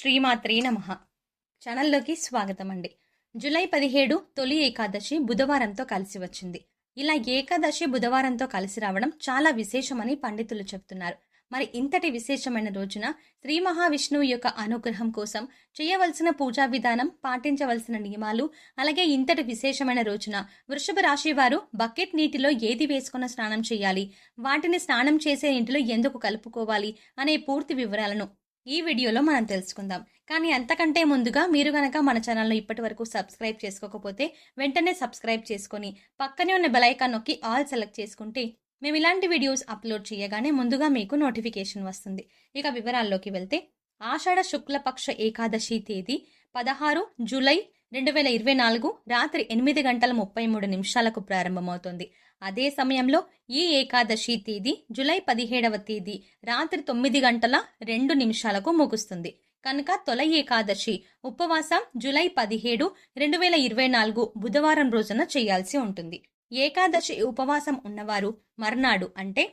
శ్రీమాత్రే నమః. ఛానల్లోకి స్వాగతం అండి. జూలై 17 తొలి ఏకాదశి బుధవారంతో కలిసి వచ్చింది. ఇలా ఏకాదశి బుధవారంతో కలిసి రావడం చాలా విశేషమని పండితులు చెప్తున్నారు. మరి ఇంతటి విశేషమైన రోజున శ్రీ మహావిష్ణువు యొక్క అనుగ్రహం కోసం చేయవలసిన పూజా విధానం, పాటించవలసిన నియమాలు, అలాగే ఇంతటి విశేషమైన రోజున వృషభ రాశి వారు బకెట్ నీటిలో ఏది వేసుకున్న స్నానం చేయాలి, వాటిని స్నానం చేసే నీటిలో ఎందుకు కలుపుకోవాలి అనే పూర్తి వివరాలను ఈ వీడియోలో మనం తెలుసుకుందాం. కానీ అంతకంటే ముందుగా మీరు గనక మన ఛానల్ను ఇప్పటి వరకు సబ్స్క్రైబ్ చేసుకోకపోతే వెంటనే సబ్స్క్రైబ్ చేసుకొని పక్కనే ఉన్న బెల్ ఐకాన్ నొక్కి ఆల్ సెలెక్ట్ చేసుకుంటే మేము ఇలాంటి వీడియోస్ అప్లోడ్ చేయగానే ముందుగా మీకు నోటిఫికేషన్ వస్తుంది. ఇక వివరాల్లోకి వెళ్తే ఆషాఢ శుక్లపక్ష ఏకాదశి తేదీ 16 జూలై 2024 రాత్రి 8:33 ప్రారంభమవుతుంది. అదే సమయంలో ఈ ఏకాదశి తేదీ జూలై 17వ తేదీ రాత్రి 9:02 ముగుస్తుంది. కనుక తొలి ఏకాదశి ఉపవాసం జూలై 17, 2024 బుధవారం రోజున చేయాల్సి ఉంటుంది. ఏకాదశి ఉపవాసం ఉన్నవారు మర్నాడు అంటే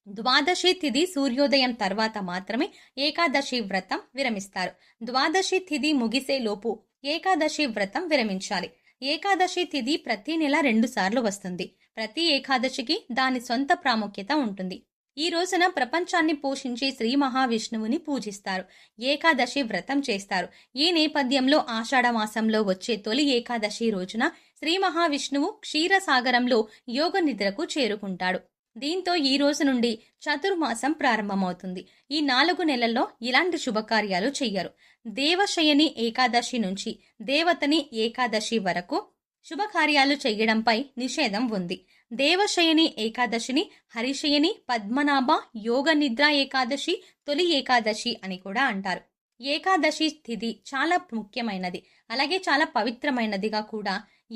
ద్వాదశి తిథి సూర్యోదయం తర్వాత మాత్రమే ఏకాదశి వ్రతం విరమిస్తారు. ద్వాదశి తిథి ముగిసే లోపు ఏకాదశి వ్రతం విరమించాలి. ఏకాదశి తిథి ప్రతి నెల 2 సార్లు వస్తుంది. ప్రతి ఏకాదశికి దాని సొంత ప్రాముఖ్యత ఉంటుంది. ఈ రోజున ప్రపంచాన్ని పోషించే శ్రీ మహావిష్ణువుని పూజిస్తారు. ఏకాదశి వ్రతం చేస్తారు. ఈ నేపథ్యంలో ఆషాఢ మాసంలో వచ్చే తొలి ఏకాదశి రోజున శ్రీ మహావిష్ణువు క్షీరసాగరంలో యోగ నిద్రకు చేరుకుంటాడు. దీంతో ఈ రోజు నుండి చతుర్మాసం ప్రారంభమవుతుంది. ఈ 4 నెలల్లో ఇలాంటి శుభకార్యాలు చెయ్యరు. దేవశయని ఏకాదశి నుంచి దేవతని ఏకాదశి వరకు శుభకార్యాలు చెయ్యడంపై నిషేధం ఉంది. దేవశయని ఏకాదశిని హరిశయని, పద్మనాభ, యోగ నిద్ర ఏకాదశి, తొలి ఏకాదశి అని కూడా అంటారు. ఏకాదశి తిథి చాలా ముఖ్యమైనది, అలాగే చాలా పవిత్రమైనదిగా కూడా.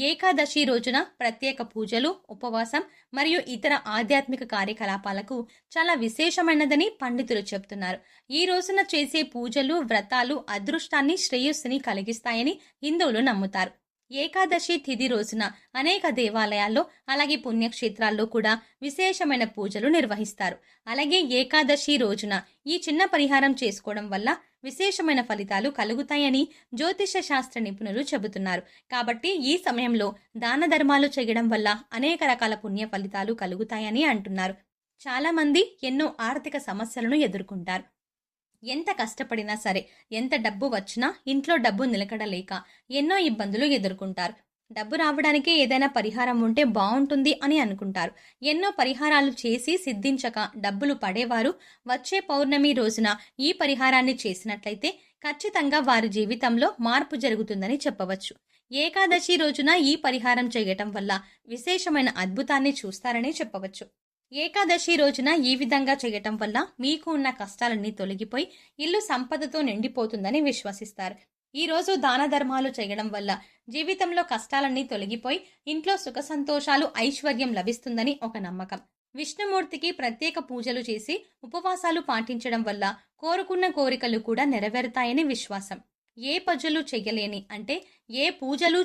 ఏకాదశి రోజున ప్రత్యేక పూజలు, ఉపవాసం మరియు ఇతర ఆధ్యాత్మిక కార్యకలాపాలకు చాలా విశేషమైనదని పండితులు చెప్తున్నారు. ఈ రోజున చేసే పూజలు, వ్రతాలు అదృష్టాన్ని, శ్రేయస్సుని కలిగిస్తాయని హిందువులు నమ్ముతారు. ఏకాదశి తిథి రోజున అనేక దేవాలయాల్లో అలాగే పుణ్యక్షేత్రాల్లో కూడా విశేషమైన పూజలు నిర్వహిస్తారు. అలాగే ఏకాదశి రోజున ఈ చిన్న పరిహారం చేసుకోవడం వల్ల విశేషమైన ఫలితాలు కలుగుతాయని జ్యోతిష శాస్త్ర నిపుణులు చెబుతున్నారు. కాబట్టి ఈ సమయంలో దాన ధర్మాలు చేయడం వల్ల అనేక రకాల పుణ్య ఫలితాలు కలుగుతాయని అంటున్నారు. చాలా మంది ఎన్నో ఆర్థిక సమస్యలను ఎదుర్కొంటారు. ఎంత కష్టపడినా సరే, ఎంత డబ్బు వచ్చినా ఇంట్లో డబ్బు నిలకడలేక ఎన్నో ఇబ్బందులు ఎదుర్కొంటారు. డబ్బు రావడానికి ఏదైనా పరిహారం ఉంటే బాగుంటుంది అని అనుకుంటారు. ఎన్నో పరిహారాలు చేసి సిద్ధించక డబ్బులు పడేవారు వచ్చే పౌర్ణమి రోజున ఈ పరిహారాన్ని చేసినట్లయితే ఖచ్చితంగా వారి జీవితంలో మార్పు జరుగుతుందని చెప్పవచ్చు. ఏకాదశి రోజున ఈ పరిహారం చేయటం వల్ల విశేషమైన అద్భుతాన్ని చూస్తారని చెప్పవచ్చు. ఏకాదశి రోజున ఈ విధంగా చేయటం వల్ల మీకు ఉన్న కష్టాలన్నీ తొలగిపోయి ఇల్లు సంపదతో నిండిపోతుందని విశ్వసిస్తారు. ఈ రోజు దాన ధర్మాలు చేయడం వల్ల జీవితంలో కష్టాలన్నీ తొలగిపోయి ఇంట్లో సుఖ సంతోషాలు, ఐశ్వర్యం లభిస్తుందని ఒక నమ్మకం. విష్ణుమూర్తికి ప్రత్యేక పూజలు చేసి ఉపవాసాలు పాటించడం వల్ల కోరుకున్న కోరికలు కూడా నెరవేరుతాయని విశ్వాసం. ఏ పూజలు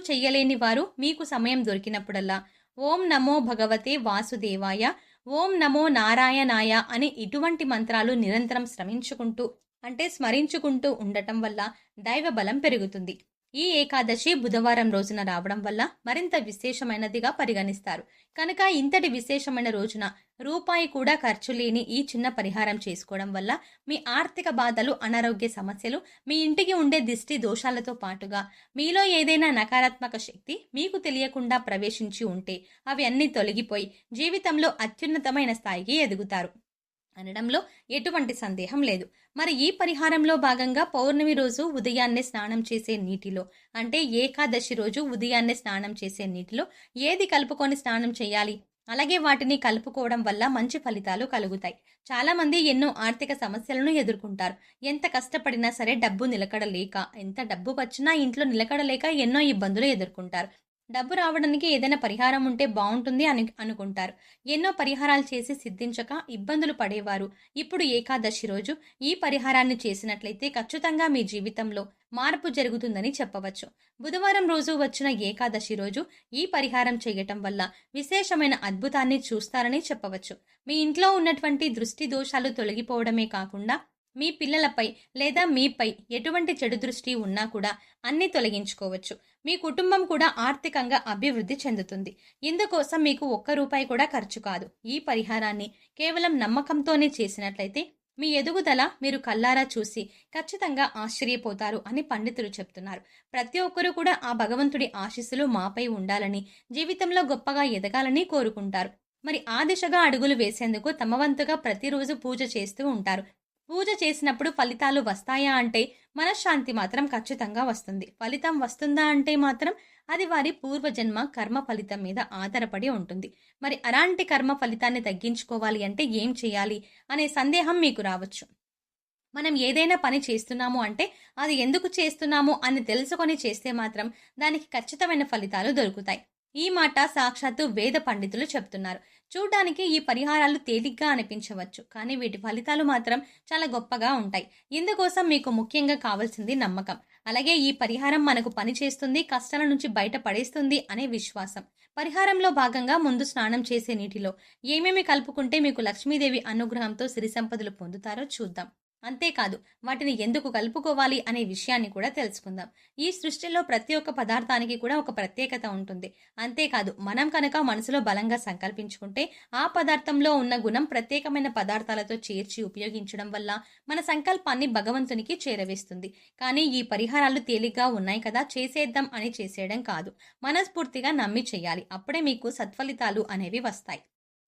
చెయ్యలేని వారు మీకు సమయం దొరికినప్పుడల్లా ఓం నమో భగవతే వాసుదేవాయ, ఓం నమో నారాయణాయ అని ఇటువంటి మంత్రాలు నిరంతరం స్మరించుకుంటూ ఉండటం వల్ల దైవ బలం పెరుగుతుంది. ఈ ఏకాదశి బుధవారం రోజున రావడం వల్ల మరింత విశేషమైనదిగా పరిగణిస్తారు. కనుక ఇంతటి విశేషమైన రోజున రూపాయి కూడా ఖర్చు లేని ఈ చిన్న పరిహారం చేసుకోవడం వల్ల మీ ఆర్థిక బాధలు, అనారోగ్య సమస్యలు, మీ ఇంటికి ఉండే దిష్టి దోషాలతో పాటుగా మీలో ఏదైనా నకారాత్మక శక్తి మీకు తెలియకుండా ప్రవేశించి ఉంటే అవి అన్నీ తొలగిపోయి జీవితంలో అత్యున్నతమైన స్థాయికి ఎదుగుతారు అనడంలో ఎటువంటి సందేహం లేదు. మరి ఈ పరిహారంలో భాగంగా పౌర్ణమి రోజు ఉదయాన్నే స్నానం చేసే నీటిలో, అంటే ఏకాదశి రోజు ఉదయాన్నే స్నానం చేసే నీటిలో ఏది కలుపుకొని స్నానం చేయాలి, అలాగే వాటిని కలుపుకోవడం వల్ల మంచి ఫలితాలు కలుగుతాయి. చాలా మంది ఎన్నో ఆర్థిక సమస్యలను ఎదుర్కొంటారు. ఎంత కష్టపడినా సరే డబ్బు నిలకడలేక, ఎంత డబ్బు వచ్చినా ఇంట్లో నిలకడలేక ఎన్నో ఇబ్బందులు ఎదుర్కొంటారు. డబ్బు రావడానికి ఏదైనా పరిహారం ఉంటే బాగుంటుంది అని అనుకుంటారు. ఎన్నో పరిహారాలు చేసి సిద్ధించక ఇబ్బందులు పడేవారు ఇప్పుడు ఏకాదశి రోజు ఈ పరిహారాన్ని చేసినట్లయితే ఖచ్చితంగా మీ జీవితంలో మార్పు జరుగుతుందని చెప్పవచ్చు. బుధవారం రోజు వచ్చిన ఏకాదశి రోజు ఈ పరిహారం చేయటం వల్ల విశేషమైన అద్భుతాన్ని చూస్తారని చెప్పవచ్చు. మీ ఇంట్లో ఉన్నటువంటి దృష్టి దోషాలు తొలగిపోవడమే కాకుండా మీ పిల్లలపై లేదా మీపై ఎటువంటి చెడు దృష్టి ఉన్నా కూడా అన్నీ తొలగించుకోవచ్చు. మీ కుటుంబం కూడా ఆర్థికంగా అభివృద్ధి చెందుతుంది. ఇందుకోసం మీకు ఒక్క రూపాయి కూడా ఖర్చు కాదు. ఈ పరిహారాన్ని కేవలం నమ్మకంతోనే చేసినట్లయితే మీ ఎదుగుదల మీరు కల్లారా చూసి ఖచ్చితంగా ఆశ్చర్యపోతారు అని పండితులు చెప్తున్నారు. ప్రతి ఒక్కరూ కూడా ఆ భగవంతుడి ఆశీస్సులు మాపై ఉండాలని, జీవితంలో గొప్పగా ఎదగాలని కోరుకుంటారు. మరి ఆ దిశగా అడుగులు వేసేందుకు తమ వంతుగా ప్రతిరోజు పూజ చేస్తూ ఉంటారు. పూజ చేసినప్పుడు ఫలితాలు వస్తాయా అంటే మనశ్శాంతి మాత్రం ఖచ్చితంగా వస్తుంది. ఫలితం వస్తుందా అంటే మాత్రం అది వారి పూర్వజన్మ కర్మ ఫలితం మీద ఆధారపడి ఉంటుంది. మరి అలాంటి కర్మ ఫలితాన్ని తగ్గించుకోవాలి అంటే ఏం చేయాలి అనే సందేహం మీకు రావచ్చు. మనం ఏదైనా పని చేస్తున్నాము అంటే అది ఎందుకు చేస్తున్నాము అని తెలుసుకొని చేస్తే మాత్రం దానికి ఖచ్చితమైన ఫలితాలు దొరుకుతాయి. ఈ మాట సాక్షాత్తు వేద పండితులు చెప్తున్నారు. చూడ్డానికి ఈ పరిహారాలు తేలిగ్గా అనిపించవచ్చు, కానీ వీటి ఫలితాలు మాత్రం చాలా గొప్పగా ఉంటాయి. ఇందుకోసం మీకు ముఖ్యంగా కావాల్సింది నమ్మకం. అలాగే ఈ పరిహారం మనకు పని చేస్తుంది, కష్టాల నుంచి బయట పడేస్తుంది అనే విశ్వాసం. పరిహారంలో భాగంగా ముందు స్నానం చేసే నీటిలో ఏమేమి కలుపుకుంటే మీకు లక్ష్మీదేవి అనుగ్రహంతో సిరి సంపదలు పొందుతారో చూద్దాం. అంతేకాదు వాటిని ఎందుకు కలుపుకోవాలి అనే విషయాన్ని కూడా తెలుసుకుందాం. ఈ సృష్టిలో ప్రతి ఒక్క పదార్థానికి కూడా ఒక ప్రత్యేకత ఉంటుంది. అంతేకాదు మనం కనుక మనసులో బలంగా సంకల్పించుకుంటే ఆ పదార్థంలో ఉన్న గుణం ప్రత్యేకమైన పదార్థాలతో చేర్చి ఉపయోగించడం వల్ల మన సంకల్పాన్ని భగవంతునికి చేరవేస్తుంది. కానీ ఈ పరిహారాలు తేలిగ్గా ఉన్నాయి కదా, చేసేద్దాం అని చేసేయడం కాదు. మనస్ఫూర్తిగా నమ్మి చేయాలి. అప్పుడే మీకు సత్ఫలితాలు అనేవి వస్తాయి.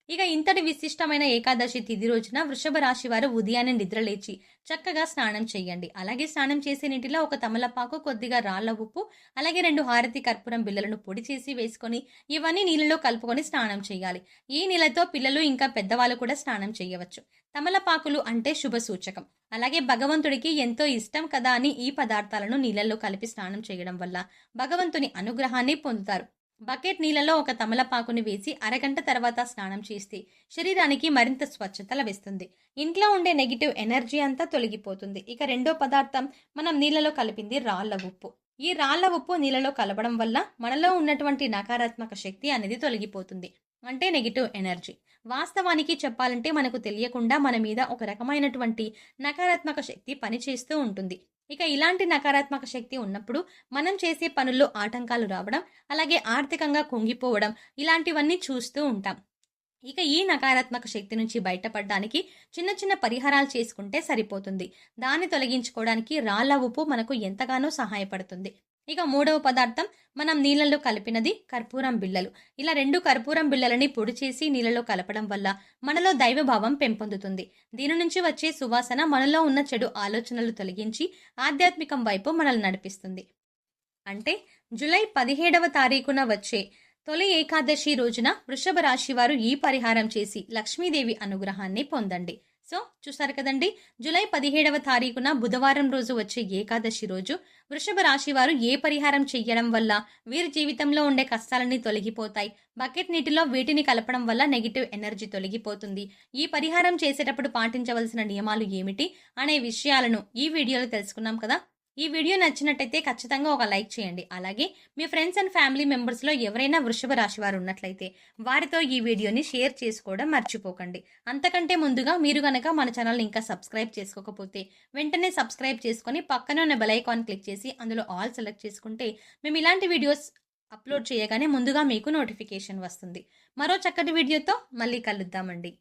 ఇక ఇంతటి విశిష్టమైన ఏకాదశి తిథి రోజున వృషభ రాశి వారు ఉదయాన్నే నిద్రలేచి చక్కగా స్నానం చేయండి. అలాగే స్నానం చేసే నీటిలో ఒక తమలపాకు, కొద్దిగా రాళ్ల ఉప్పు, అలాగే 2 హారతి కర్పూరం బిళ్ళలను పొడి చేసి వేసుకొని ఇవన్నీ నీళ్ళలో కలుపుకొని స్నానం చేయాలి. ఈ నీళ్ళతో పిల్లలు ఇంకా పెద్దవాళ్ళు కూడా స్నానం చేయవచ్చు. తమలపాకులు అంటే శుభ సూచకం. అలాగే భగవంతుడికి ఎంతో ఇష్టం కదా అని ఈ పదార్థాలను నీళ్ళల్లో కలిపి స్నానం చేయడం వల్ల భగవంతుని అనుగ్రహాన్ని పొందుతారు. బకెట్ నీళ్ళలో ఒక తమలపాకుని వేసి అరగంట తర్వాత స్నానం చేస్తే శరీరానికి మరింత స్వచ్ఛత లభిస్తుంది. ఇంట్లో ఉండే నెగిటివ్ ఎనర్జీ అంతా తొలగిపోతుంది. ఇక రెండో పదార్థం మనం నీళ్ళలో కలిపింది రాళ్ల ఉప్పు. ఈ రాళ్ల ఉప్పు నీళ్ళలో కలపడం వల్ల మనలో ఉన్నటువంటి నకారాత్మక శక్తి అనేది తొలగిపోతుంది. అంటే నెగిటివ్ ఎనర్జీ. వాస్తవానికి చెప్పాలంటే మనకు తెలియకుండా మన మీద ఒక రకమైనటువంటి నకారాత్మక శక్తి పనిచేస్తూ ఉంటుంది. ఇక ఇలాంటి నకారాత్మక శక్తి ఉన్నప్పుడు మనం చేసే పనుల్లో ఆటంకాలు రావడం, అలాగే ఆర్థికంగా కుంగిపోవడం ఇలాంటివన్నీ చూస్తూ ఉంటాం. ఇక ఈ నకారాత్మక శక్తి నుంచి బయటపడడానికి చిన్న చిన్న పరిహారాలు చేసుకుంటే సరిపోతుంది. దాన్ని తొలగించుకోవడానికి రాళ్ల ఉప్పు మనకు ఎంతగానో సహాయపడుతుంది. ఇక మూడవ పదార్థం మనం నీళ్ళలో కలిపినది కర్పూరం బిళ్ళలు. ఇలా 2 కర్పూరం బిళ్ళలని పొడి చేసి నీళ్ళలో కలపడం వల్ల మనలో దైవభావం పెంపొందుతుంది. దీని నుంచి వచ్చే సువాసన మనలో ఉన్న చెడు ఆలోచనలు తొలగించి ఆధ్యాత్మికం వైపు మనల్ని నడిపిస్తుంది. అంటే జూలై 17వ తారీఖున వచ్చే తొలి ఏకాదశి రోజున వృషభ రాశి వారు ఈ పరిహారం చేసి లక్ష్మీదేవి అనుగ్రహాన్ని పొందండి. సో చూసారు కదండి, జూలై 17వ తారీఖున బుధవారం రోజు వచ్చే ఏకాదశి రోజు వృషభ రాశి వారు ఏ పరిహారం చెయ్యడం వల్ల వీరి జీవితంలో ఉండే కష్టాలన్నీ తొలగిపోతాయి, బకెట్ నీటిలో వీటిని కలపడం వల్ల నెగిటివ్ ఎనర్జీ తొలగిపోతుంది, ఈ పరిహారం చేసేటప్పుడు పాటించవలసిన నియమాలు ఏమిటి అనే విషయాలను ఈ వీడియోలో తెలుసుకున్నాం కదా. ఈ వీడియో నచ్చినట్టయితే ఖచ్చితంగా ఒక లైక్ చేయండి. అలాగే మీ ఫ్రెండ్స్ అండ్ ఫ్యామిలీ మెంబర్స్లో ఎవరైనా వృషభ రాశి వారు ఉన్నట్లయితే వారితో ఈ వీడియోని షేర్ చేసుకోవడం మర్చిపోకండి. అంతకంటే ముందుగా మీరు గనక మన ఛానల్ని ఇంకా సబ్స్క్రైబ్ చేసుకోకపోతే వెంటనే సబ్స్క్రైబ్ చేసుకొని పక్కనే ఉన్న బెల్ ఐకాన్ క్లిక్ చేసి అందులో ఆల్ సెలెక్ట్ చేసుకుంటే మేము ఇలాంటి వీడియోస్ అప్లోడ్ చేయగానే ముందుగా మీకు నోటిఫికేషన్ వస్తుంది. మరో చక్కటి వీడియోతో మళ్ళీ కలుద్దామండి.